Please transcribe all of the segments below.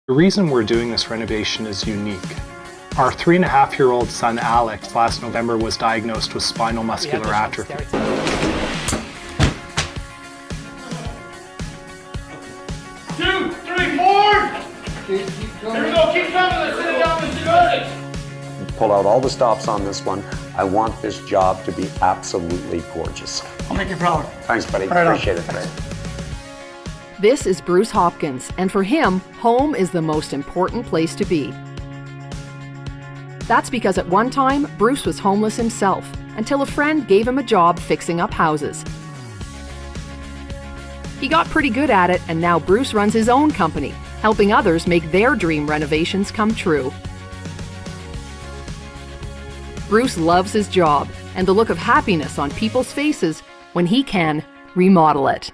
The reason we're doing this renovation is unique. Our 3.5-year-old son Alex last November was diagnosed with spinal muscular atrophy. 2, 3, 4! Here we go, keep coming, let's sit it down, let's do it! Pull out all the stops on this one. I want this job to be absolutely gorgeous. I'll make you proud. Thanks, buddy. Right on. Appreciate it. Today. This is Bruce Hopkins, and for him, home is the most important place to be. That's because at one time, Bruce was homeless himself, until a friend gave him a job fixing up houses. He got pretty good at it, and now Bruce runs his own company, helping others make their dream renovations come true. Bruce loves his job and the look of happiness on people's faces when he can remodel it.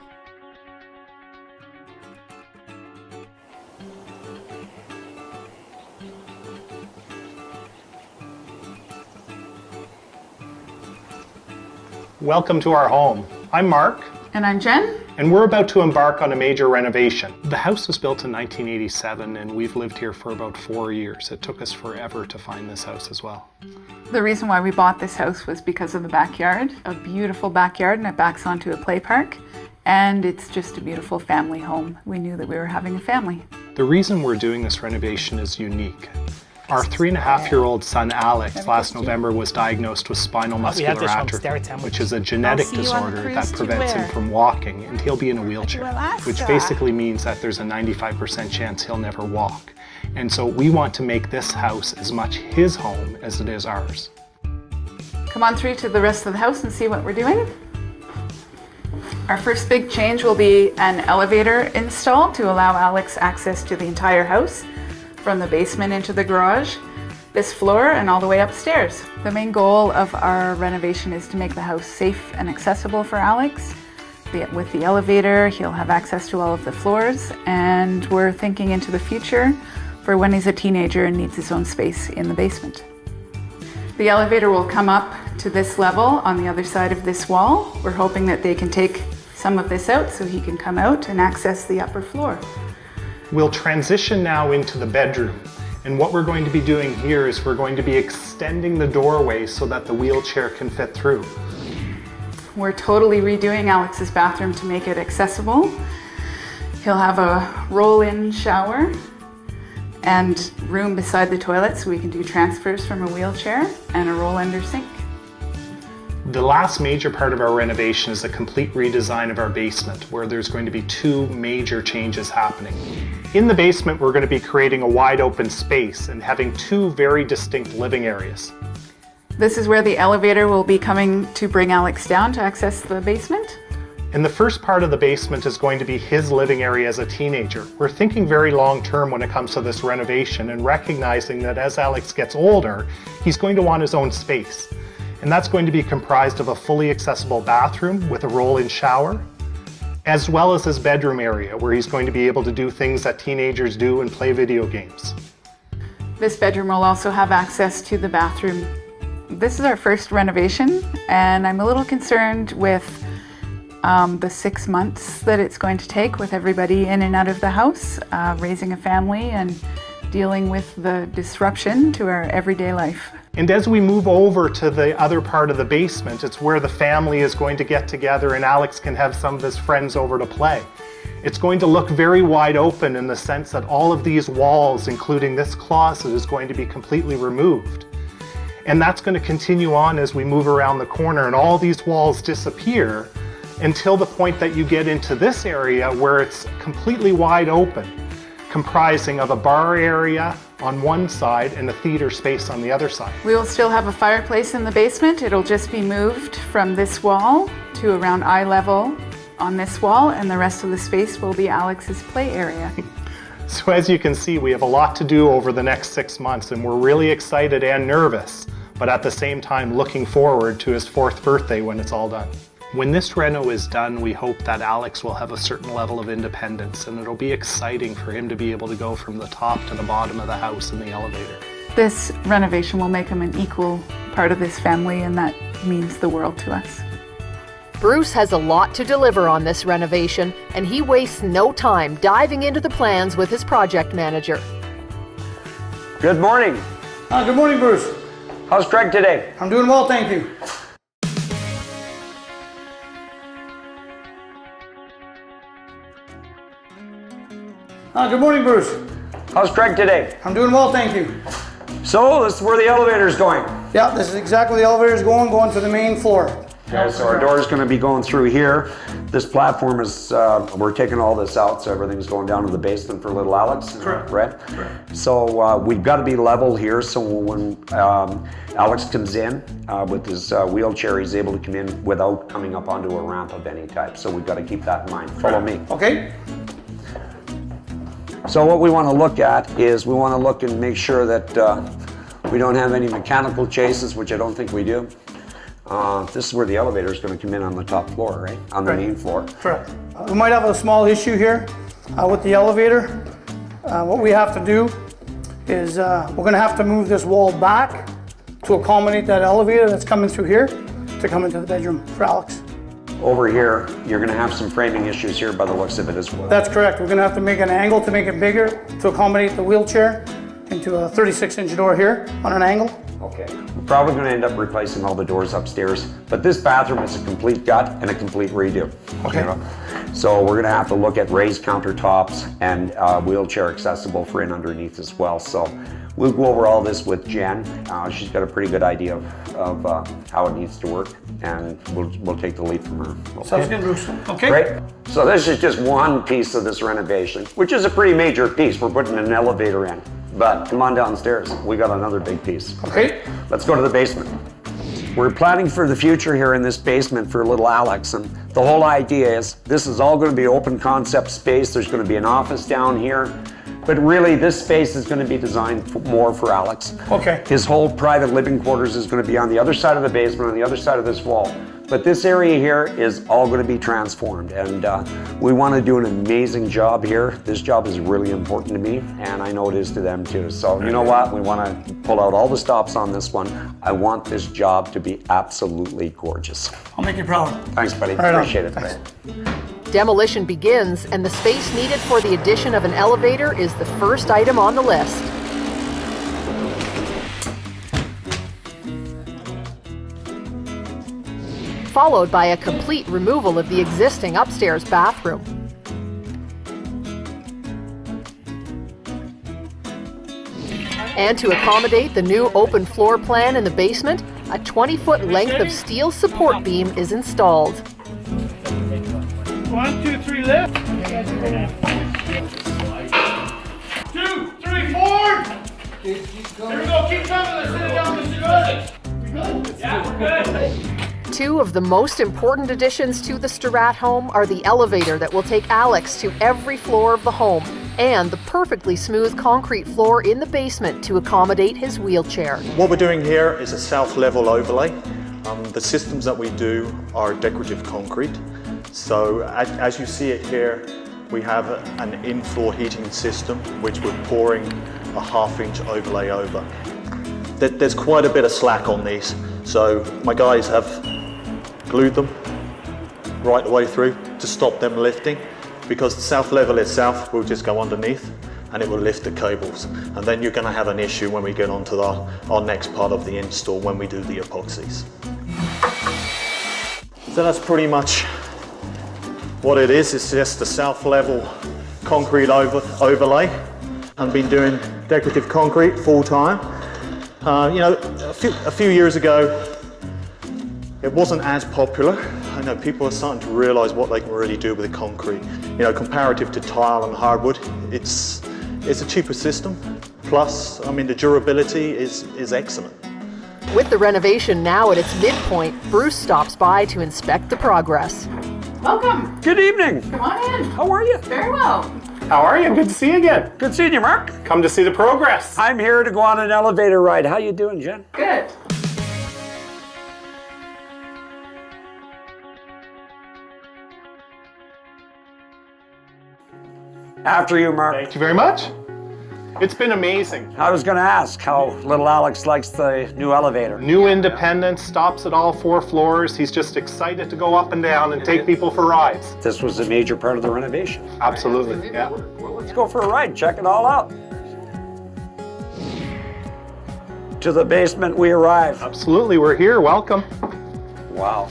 Welcome to our home. I'm Mark. And I'm Jen. And we're about to embark on a major renovation. The house was built in 1987 and we've lived here for about 4 years. It took us forever to find this house as well. The reason why we bought this house was because of the backyard. A beautiful backyard, and it backs onto a play park. And it's just a beautiful family home. We knew that we were having a family. The reason we're doing this renovation is unique. Our 3.5-year-old son Alex last November was diagnosed with spinal muscular atrophy, which is a genetic disorder that prevents him from walking, and he'll be in a wheelchair, which basically means that there's a 95% chance he'll never walk. And so we want to make this house as much his home as it is ours. Come on through to the rest of the house and see what we're doing. Our first big change will be an elevator install to allow Alex access to the entire house, from the basement into the garage, this floor, and all the way upstairs. The main goal of our renovation is to make the house safe and accessible for Alex. With the elevator, he'll have access to all of the floors, and we're thinking into the future for when he's a teenager and needs his own space in the basement. The elevator will come up to this level on the other side of this wall. We're hoping that they can take some of this out so he can come out and access the upper floor. We'll transition now into the bedroom. And what we're going to be doing here is we're going to be extending the doorway so that the wheelchair can fit through. We're totally redoing Alex's bathroom to make it accessible. He'll have a roll-in shower and room beside the toilet so we can do transfers from a wheelchair, and a roll-under sink. The last major part of our renovation is a complete redesign of our basement, where there's going to be 2 major changes happening. In the basement, we're going to be creating a wide open space and having 2 very distinct living areas. This is where the elevator will be coming to bring Alex down to access the basement. And the first part of the basement is going to be his living area as a teenager. We're thinking very long term when it comes to this renovation, and recognizing that as Alex gets older, he's going to want his own space. And that's going to be comprised of a fully accessible bathroom with a roll-in shower, as well as his bedroom area where he's going to be able to do things that teenagers do and play video games. This bedroom will also have access to the bathroom. This is our first renovation, and I'm a little concerned with the 6 months that it's going to take with everybody in and out of the house, raising a family and dealing with the disruption to our everyday life. And as we move over to the other part of the basement, it's where the family is going to get together and Alex can have some of his friends over to play. It's going to look very wide open in the sense that all of these walls, including this closet, is going to be completely removed. And that's going to continue on as we move around the corner, and all these walls disappear until the point that you get into this area where it's completely wide open, comprising of a bar area on one side and a theater space on the other side. We will still have a fireplace in the basement. It'll just be moved from this wall to around eye level on this wall, and the rest of the space will be Alex's play area. So as you can see, we have a lot to do over the next 6 months, and we're really excited and nervous, but at the same time looking forward to his 4th birthday when it's all done. When this reno is done, we hope that Alex will have a certain level of independence, and it'll be exciting for him to be able to go from the top to the bottom of the house in the elevator. This renovation will make him an equal part of this family, and that means the world to us. Bruce has a lot to deliver on this renovation, and he wastes no time diving into the plans with his project manager. Good morning. Good morning, Bruce. How's Craig today? I'm doing well, thank you. Good morning, Bruce. How's Craig today? I'm doing well, thank you. So this is where the elevator's going. Yeah, this is exactly where the elevator's going to the main floor. Okay, so our door is going to be going through here. This platform is, we're taking all this out, so everything's going down to the basement for little Alex. Correct. Right? Correct. So we've got to be level here, so when Alex comes in with his wheelchair, he's able to come in without coming up onto a ramp of any type. So we've got to keep that in mind. Follow me. Okay. So what we want to look at is we want to look and make sure that we don't have any mechanical chases, which I don't think we do. This is where the elevator is going to come in on the top floor, right? On the main floor. Correct. We might have a small issue here with the elevator. What we have to do is we're going to have to move this wall back to accommodate that elevator that's coming through here to come into the bedroom for Alex. Over here, you're going to have some framing issues here by the looks of it as well. That's correct. We're going to have to make an angle to make it bigger to accommodate the wheelchair into a 36-inch door here on an angle. Okay. We're probably going to end up replacing all the doors upstairs, but this bathroom is a complete gut and a complete redo. Okay. You know? So we're going to have to look at raised countertops and wheelchair accessible for in underneath as well. So we'll go over all this with Jen. She's got a pretty good idea of how it needs to work, and we'll take the lead from her. Okay. Sounds good, Bruce. Okay. Great. So this is just one piece of this renovation, which is a pretty major piece. We're putting an elevator in. But come on downstairs, we got another big piece. Okay. Let's go to the basement. We're planning for the future here in this basement for little Alex, and the whole idea is this is all going to be open concept space. There's going to be an office down here, but really this space is going to be designed more for Alex. Okay. His whole private living quarters is going to be on the other side of the basement, on the other side of this wall. But this area here is all going to be transformed, and we want to do an amazing job here. This job is really important to me, and I know it is to them too. So you know what? We want to pull out all the stops on this one. I want this job to be absolutely gorgeous. I'll make you proud. Thanks, buddy. Right on. Appreciate it. Thanks. Demolition begins, and the space needed for the addition of an elevator is the first item on the list. Followed by a complete removal of the existing upstairs bathroom. And to accommodate the new open floor plan in the basement, a 20-foot length of steel support beam is installed. 1, 2, 3, left. 2, 3, forward. Here we go. Keep coming. Let's sit it down. Let's do it. Yeah, we're good. Two of the most important additions to the Starratt home are the elevator that will take Alex to every floor of the home and the perfectly smooth concrete floor in the basement to accommodate his wheelchair. What we're doing here is a self-level overlay. The systems that we do are decorative concrete. So as you see it here, we have an in-floor heating system which we're pouring a half-inch overlay over. There's quite a bit of slack on these, so my guys have glued them right the way through to stop them lifting, because the self-level itself will just go underneath and it will lift the cables, and then you're going to have an issue when we get onto our next part of the install when we do the epoxies. So that's pretty much what it is. It's just a self-level concrete overlay. I've been doing decorative concrete full time. A few years ago, it wasn't as popular. I know people are starting to realize what they can really do with the concrete. You know, comparative to tile and hardwood, it's a cheaper system. Plus, I mean, the durability is excellent. With the renovation now at its midpoint, Bruce stops by to inspect the progress. Welcome. Good evening. Come on in. How are you? Very well. How are you? Good to see you again. Good seeing you, Mark. Come to see the progress. I'm here to go on an elevator ride. How you doing, Jen? Good. After you, Mark. Thank you very much. It's been amazing. I was going to ask how little Alex likes the new elevator. New independent, stops at all 4 floors. He's just excited to go up and down and take people for rides. This was a major part of the renovation. Absolutely, yeah. Well, let's go for a ride, check it all out. To the basement we arrive. Absolutely, we're here, welcome. Wow.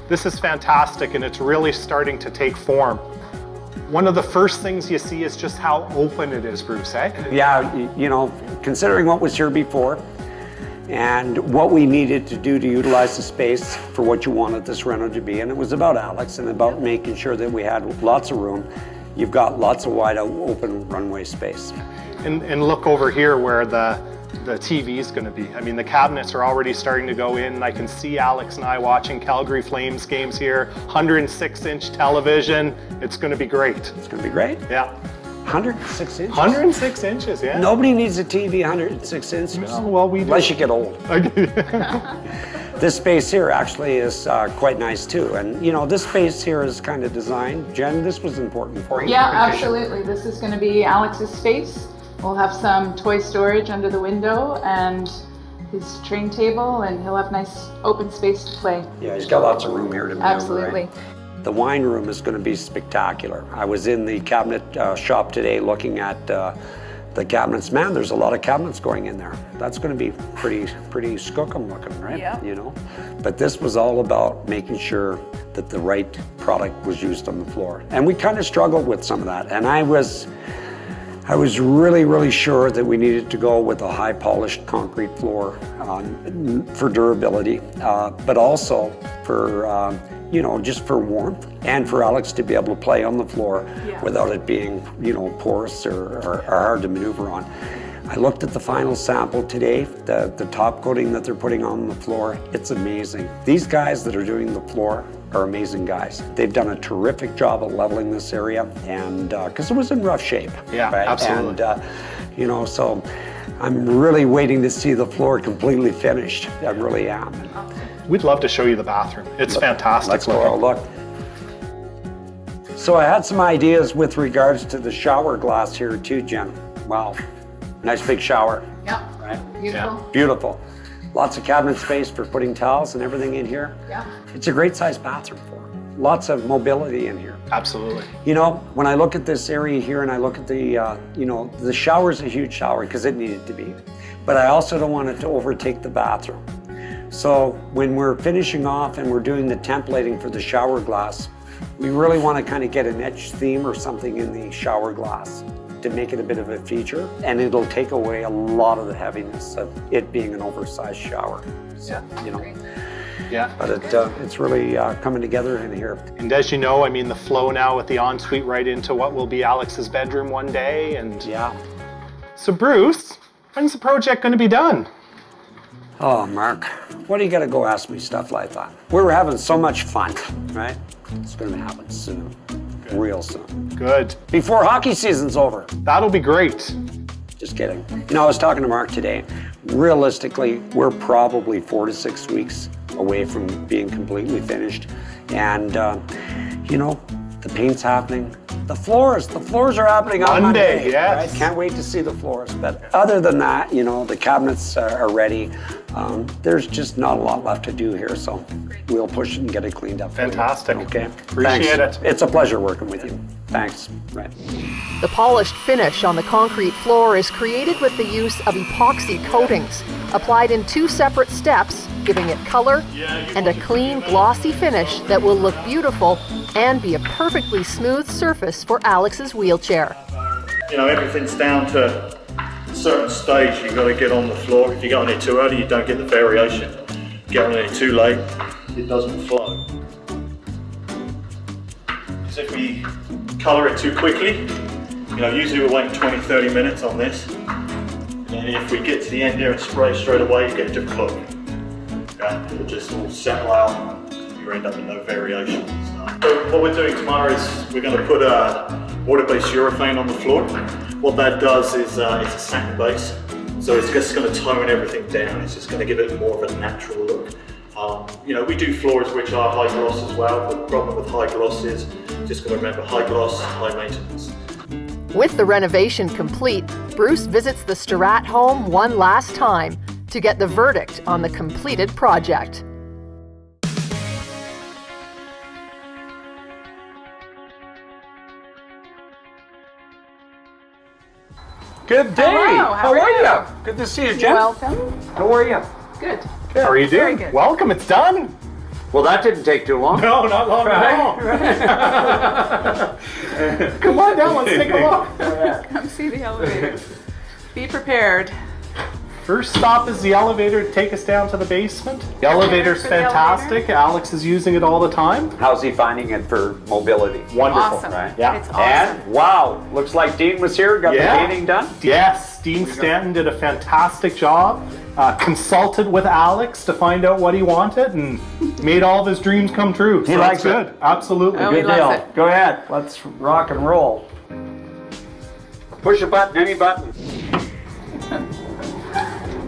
This is fantastic and it's really starting to take form. One of the first things you see is just how open it is, Bruce, eh? Yeah, you know, considering what was here before and what we needed to do to utilize the space for what you wanted this reno to be, and it was about Alex and about making sure that we had lots of room. You've got lots of wide open runway space. And look over here where the TV is going to be. I mean, the cabinets are already starting to go in. I can see Alex and I watching Calgary Flames games here. 106-inch television. It's going to be great. It's going to be great. Yeah. 106 inches. 106 inches, yeah. Nobody needs a TV 106 inches. No, well, we do. Unless you get old. This space here actually is quite nice too. And you know, this space here is kind of designed. Jen, this was important for you. Yeah, absolutely. This is going to be Alex's space. We'll have some toy storage under the window and his train table, and he'll have nice open space to play. Yeah, he's got lots of room here to maneuver. Absolutely. Right? The wine room is going to be spectacular. I was in the cabinet shop today looking at the cabinets. Man, there's a lot of cabinets going in there. That's going to be pretty skookum looking, right? Yeah. You know, but this was all about making sure that the right product was used on the floor, and we kind of struggled with some of that. And I was really sure that we needed to go with a high polished concrete floor for durability, but also for, you know, just for warmth and for Alex to be able to play on the floor without it being, you know, porous or hard to maneuver on. I looked at the final sample today, the top coating that they're putting on the floor. It's amazing. These guys that are doing the floor are amazing guys. They've done a terrific job of leveling this area, and because it was in rough shape. Yeah, right? absolutely. And you know, so I'm really waiting to see the floor completely finished. I really am. We'd love to show you the bathroom. It's fantastic. Let's go look. So I had some ideas with regards to the shower glass here too, Jen. Wow, nice big shower. Yeah. Right? Beautiful. Beautiful. Lots of cabinet space for putting towels and everything in here. Yeah. It's a great sized bathroom for it. Lots of mobility in here. Absolutely. You know, when I look at this area here and I look at the, you know, the shower's a huge shower because it needed to be, but I also don't want it to overtake the bathroom. So when we're finishing off and we're doing the templating for the shower glass, we really want to kind of get an etched theme or something in the shower glass to make it a bit of a feature, and it'll take away a lot of the heaviness of it being an oversized shower. So, you know. Great. Yeah. But it's really coming together in here. And as you know, I mean, the flow now with the ensuite right into what will be Alex's bedroom one day. And Yeah. so Bruce, when's the project going to be done? Oh, Mark, what do you got to go ask me stuff like that? We were having so much fun, right? It's going to happen soon. Real soon. Good. Before hockey season's over. That'll be great. Just kidding. You know, I was talking to Mark today. Realistically, we're probably 4 to 6 weeks away from being completely finished. And, you know, the paint's happening. The floors are happening on Monday. Yes. Right? Can't wait to see the floors. But other than that, you know, the cabinets are ready. There's just not a lot left to do here, so we'll push it and get it cleaned up. for you. Fantastic. Okay. Appreciate Thanks. it. It's a pleasure working with you. Thanks. Right. The polished finish on the concrete floor is created with the use of epoxy coatings, applied in 2 separate steps, giving it color and a clean, glossy finish that will look beautiful and be a perfectly smooth surface for Alex's wheelchair. You know, everything's down to a certain stage you've got to get on the floor. If you get on it too early, you don't get the variation. Get on it too late, it doesn't flow. Because if we colour it too quickly, you know, usually we're waiting 20-30 minutes on this. And if we get to the end here and spray straight away, you get a different look. Okay? It'll just all settle out and you end up with no variation. So what we're doing tomorrow is we're going to put a water-based urethane on the floor. What that does is it's a satin base, so it's just going to tone everything down. It's just going to give it more of a natural look. You know, we do floors which are high gloss as well, but the problem with high gloss is just got to remember high gloss, high maintenance. With the renovation complete, Bruce visits the Starratt home one last time to get the verdict on the completed project. Good day. Hello, how are you? Good to see you, Jen. Welcome. How are you? Good. How are you Very doing? good. Welcome, it's done. Well, that didn't take too long. No, not long at all. Come on down, let's take a look. Come see the elevator. Be prepared. First stop is the elevator to take us down to the basement. The elevator's for the fantastic. Alex is using it all the time. How's he finding it for mobility? Wonderful. Awesome. Right? Yeah. It's awesome. And wow, looks like Dean was here, got Yeah. the painting done. Yes, Dean Stanton did a fantastic job. Consulted with Alex to find out what he wanted and made all of his dreams come true. He So likes that's good. Absolutely. Oh, he Good loves deal. it. Go ahead, let's rock and roll. Push a button, any button.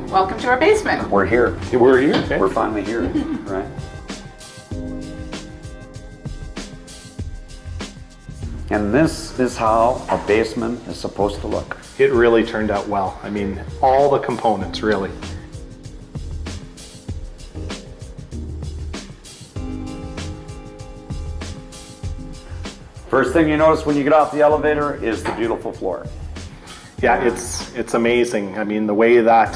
Welcome to our basement. We're here. We're here. Okay. We're finally here, right? And this is how a basement is supposed to look. It really turned out well. I mean, all the components, really. First thing you notice when you get off the elevator is the beautiful floor. Yeah, it's amazing. I mean, the way that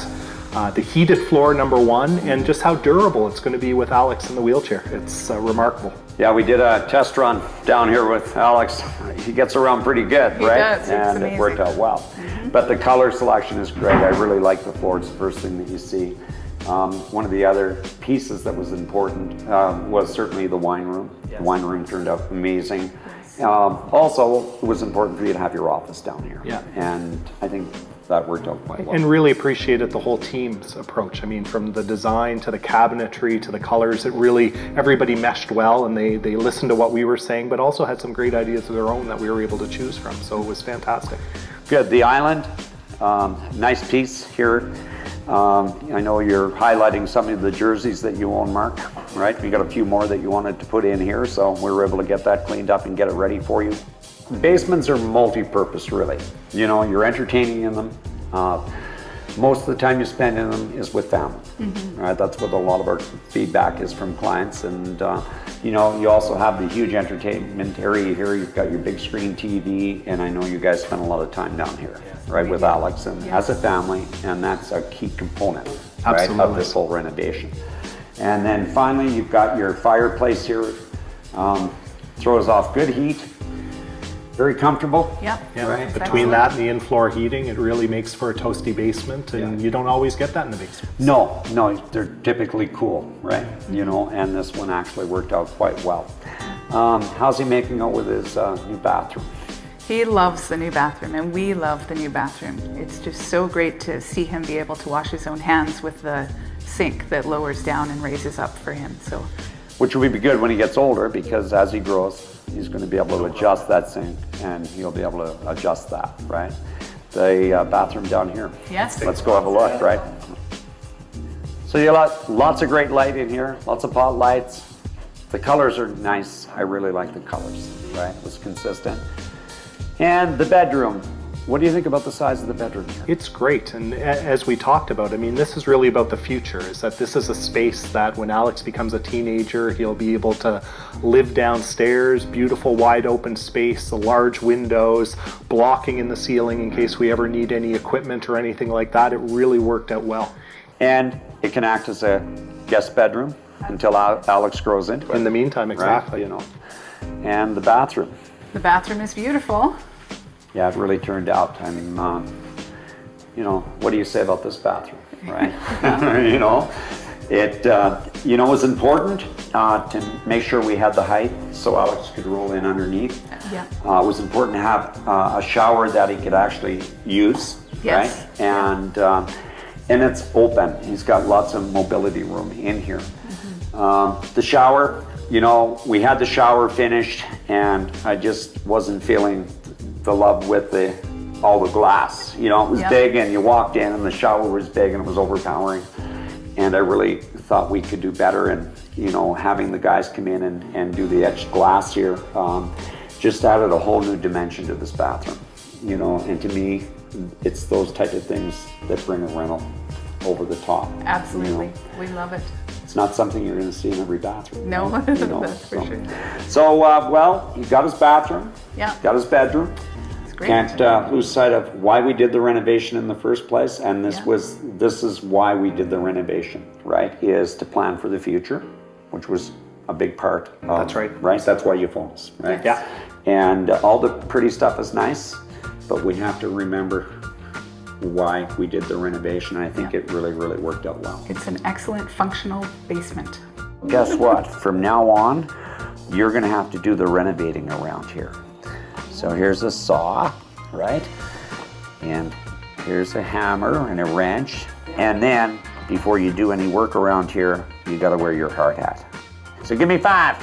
the heated floor, number one, and just how durable it's going to be with Alex in the wheelchair. It's remarkable. Yeah, we did a test run down here with Alex. He gets around pretty good, He right? does. It's And amazing. it worked out well. But the color selection is great. I really like the floor. It's the first thing that you see. One of the other pieces that was important was certainly the wine room. The wine room turned out amazing. Also, it was important for you to have your office down here. Yeah. And I think that worked out quite well. And really appreciated the whole team's approach. I mean, from the design to the cabinetry to the colors, it really, everybody meshed well and they listened to what we were saying, but also had some great ideas of their own that we were able to choose from. So it was fantastic. Good. The island, nice piece here. I know you're highlighting some of the jerseys that you own, Mark, right? You got a few more that you wanted to put in here, so we were able to get that cleaned up and get it ready for you. Basements are multi-purpose, really. You know, you're entertaining in them. Most of the time you spend in them is with family. Right? That's what a lot of our feedback is from clients. And you know, you also have the huge entertainment area here. You've got your big screen TV, and I know you guys spend a lot of time down here, right, with Alex and as a family, and that's a key component, right, of this whole renovation. And then finally, you've got your fireplace here. Throws off good heat. Very comfortable. Yep. Yeah, Right. between that and the in-floor heating, it really makes for a toasty basement, and you don't always get that in the basement. No, they're typically cool, right? You know, and this one actually worked out quite well. How's he making out with his new bathroom? He loves the new bathroom, and we love the new bathroom. It's just so great to see him be able to wash his own hands with the sink that lowers down and raises up for him. So, Which will be good when he gets older, because as he grows, he's going to be able to adjust that sink, and he'll be able to adjust that, right? The bathroom down here. yes. Let's go have a look, right? So you got lots of great light in here, lots of pot lights. The colors are nice. I really like the colors, right? It was consistent. And the bedroom. What do you think about the size of the bedroom here? It's great, and as we talked about, I mean, this is really about the future, is that this is a space that when Alex becomes a teenager, he'll be able to live downstairs, beautiful wide open space, the large windows, blocking in the ceiling in case we ever need any equipment or anything like that. It really worked out well. And it can act as a guest bedroom until Alex grows into it. In the meantime, exactly. Right? You know. And the bathroom. The bathroom is beautiful. Yeah, it really turned out. I mean, you know, what do you say about this bathroom, right? You know, it was important to make sure we had the height so Alex could roll in underneath. Yeah. It was important to have a shower that he could actually use, Yes. right? And it's open. He's got lots of mobility room in here. The shower, you know, we had the shower finished, and I just wasn't feeling the love with all the glass. You know, it was big, and you walked in and the shower was big and it was overpowering. And I really thought we could do better, and, you know, having the guys come in and do the etched glass here just added a whole new dimension to this bathroom. you know, and to me, it's those type of things that bring a rental over the top. Absolutely. You know? We love it. It's not something you're going to see in every bathroom. No, you know, that's for sure. So, well, he got his bathroom, Yeah. got his bedroom. It's great. Can't lose sight of why we did the renovation in the first place, and this is why we did the renovation, right? Is to plan for the future, which was a big part of, That's right. Right? That's why you phone us, right? Yes. Yeah. And all the pretty stuff is nice, but we have to remember why we did the renovation. I think it really, really worked out well. It's an excellent functional basement. Guess what? From now on, you're gonna have to do the renovating around here. So here's a saw, right? And here's a hammer and a wrench. And then, before you do any work around here, you gotta wear your hard hat. So give me 5.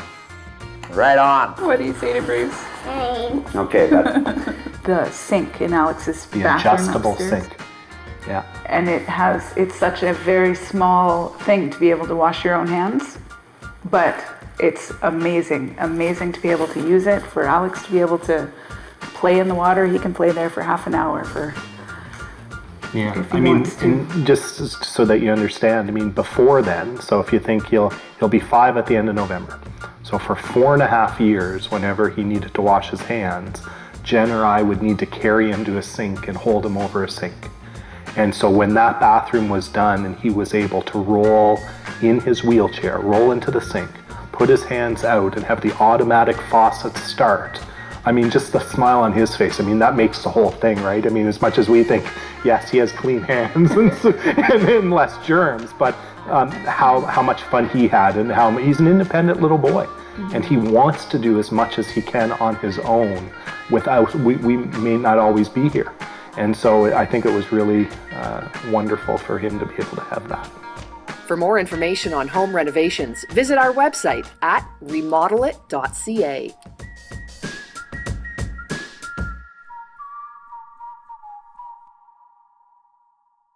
Right on. What do you say to Bruce? Okay, that, The sink in Alex's The bathroom adjustable upstairs. sink. Yeah. And it's such a very small thing to be able to wash your own hands, but it's amazing to be able to use it, for Alex to be able to play in the water. He can play there for half an hour Yeah, if he I mean, wants to. and just so that you understand, I mean, before then, so if you think he'll be 5 at the end of November. So for 4.5 years, whenever he needed to wash his hands, Jen or I would need to carry him to a sink and hold him over a sink. And so when that bathroom was done and he was able to roll in his wheelchair, roll into the sink, put his hands out and have the automatic faucet start, I mean, just the smile on his face, I mean, that makes the whole thing, right? I mean, as much as we think, yes, he has clean hands and less germs, but how much fun he had, and how he's an independent little boy. And he wants to do as much as he can on his own without, we may not always be here. And so I think it was really wonderful for him to be able to have that. For more information on home renovations, visit our website at remodelit.ca.